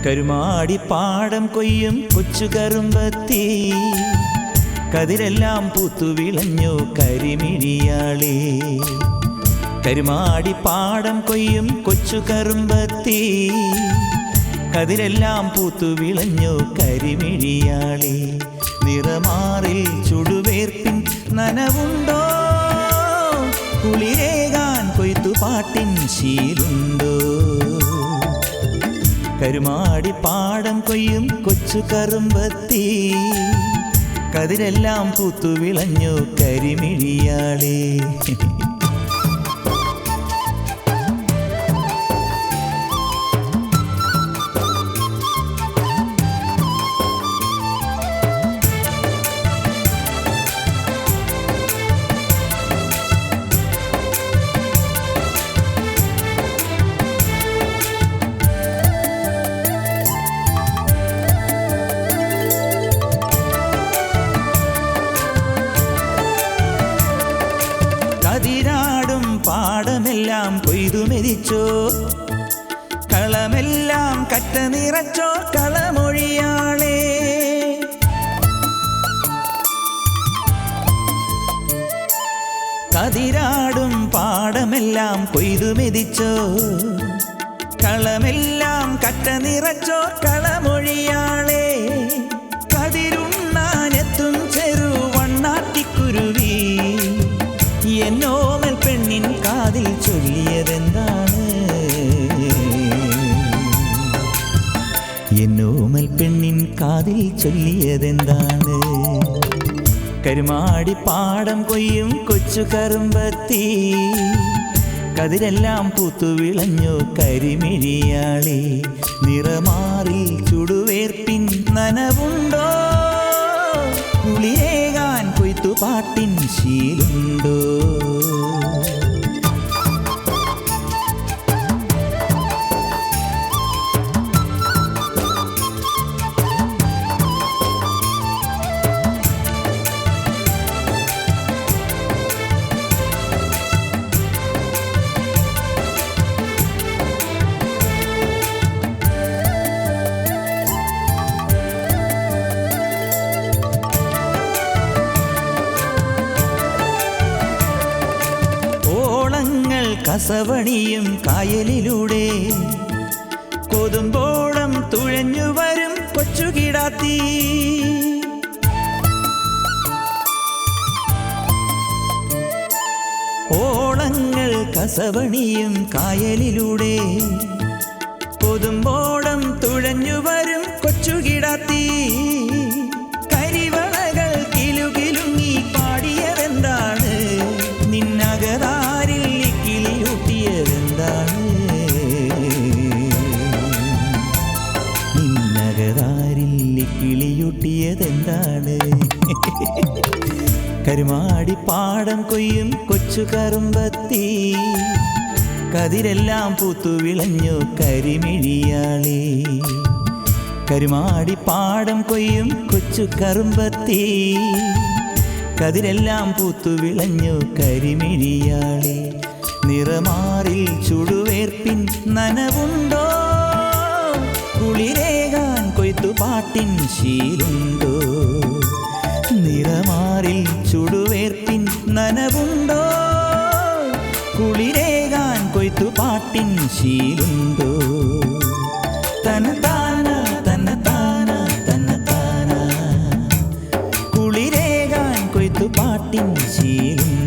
കരുമാടി പാടം കൊയ്യും കൊച്ചു കറുമ്പത്തി കതിരെല്ലാം പൂത്തു വിളഞ്ഞു കരിമിഴിയാളേ. കരുമാടി പാടം കൊയ്യും കൊച്ചു കറുമ്പത്തി കതിരെല്ലാം പൂത്തു വിളഞ്ഞു കരിമിഴിയാളേ. നിറമാറിൽ ചുടുവേർപ്പിൻ നനവുണ്ടോ? കുളിരേകാൻ കൊയ്ത്തുപാട്ടിൻ ശീലുണ്ടോ? കരുമാടി പാടം കൊയ്യും കൊച്ചു കറുമ്പത്തി കതിരെല്ലാം പൂത്തു വിളഞ്ഞു കരിമിഴിയാളേ. കതിരാടും പാടമെല്ലാം കൊയ്തു മെതിച്ചോ, കളമെല്ലാം കറ്റ നിറച്ചോ കളമൊഴിയാളേ. കതിരാടും പാടമെല്ലാം കൊയ്തു മെതിച്ചോ, കളമെല്ലാം കറ്റ നിറച്ചോ കളമൊഴിയാളേ. കതിരുണ്ണാനെത്തും ചെറുവണ്ണാട്ടിക്കുരുവി എന്നോമൽ പെണ്ണിൻ കാതിൽ ചൊല്ലിയതെന്താണ്? എന്നോമൽ പെണ്ണിൻ കാതിൽ ചൊല്ലിയതെന്താണ്? കരുമാടി പാടം കൊയ്യും കൊച്ചു കറുമ്പത്തി കതിരെല്ലാം പൂത്തു വിളഞ്ഞു കരിമിഴിയാളേ. നിറമാറിൽ ചുടുവേർപ്പിൻ നനവുണ്ടോ? കുളിരേകാൻ കൊയ്ത്തുപാട്ടിൻ ശീലുണ്ടോ? കസവണിയും കായലിലൂടെ കൊതുമ്പോളം തുഴഞ്ഞു വരും കൊച്ചുകിടാത്തി. ഓളങ്ങൾ കസവണിയും കായലിലൂടെ കൊതുമ്പോളം തുഴഞ്ഞു വരും കൊച്ചുകിടാത്തി. കരിവളകൾ കിലുകിലുങ്ങി പാടിയതെന്താണ്? നിന്നകതാരിൽ കിളിയൂട്ടിയതെന്താണ്? നിന്നകതാരിൽ കിളിയൂട്ടിയതെന്താണ്? കരുമാടി പാടം കൊയ്യും കൊച്ചു കറുമ്പത്തി കതിരെല്ലാം പൂത്തു വിളഞ്ഞു കരിമിഴിയാളേ. കരുമാടി പാടം കൊയ്യും കൊച്ചു കറുമ്പത്തി കതിരെല്ലാം പൂത്തു വിളഞ്ഞു കരിമിഴിയാളേ. നിറമാറിൽ ചുടുവേർപ്പിൻ നനവുണ്ടോ? കുളിരേകാൻ കൊയ്ത്തുപാട്ടിൻ ശീലുണ്ടോ? നിറമാറിൽ ചുടുവേർപ്പിൻ നനവുണ്ടോ? കുളിരേകാൻ കൊയ്ത്തുപാട്ടിൻ ശീലുണ്ടോ? തനതാന തനതാന തനതാന കുളിരേകാൻ കൊയ്ത്തുപാട്ടിൻ ശീലുണ്ടോ?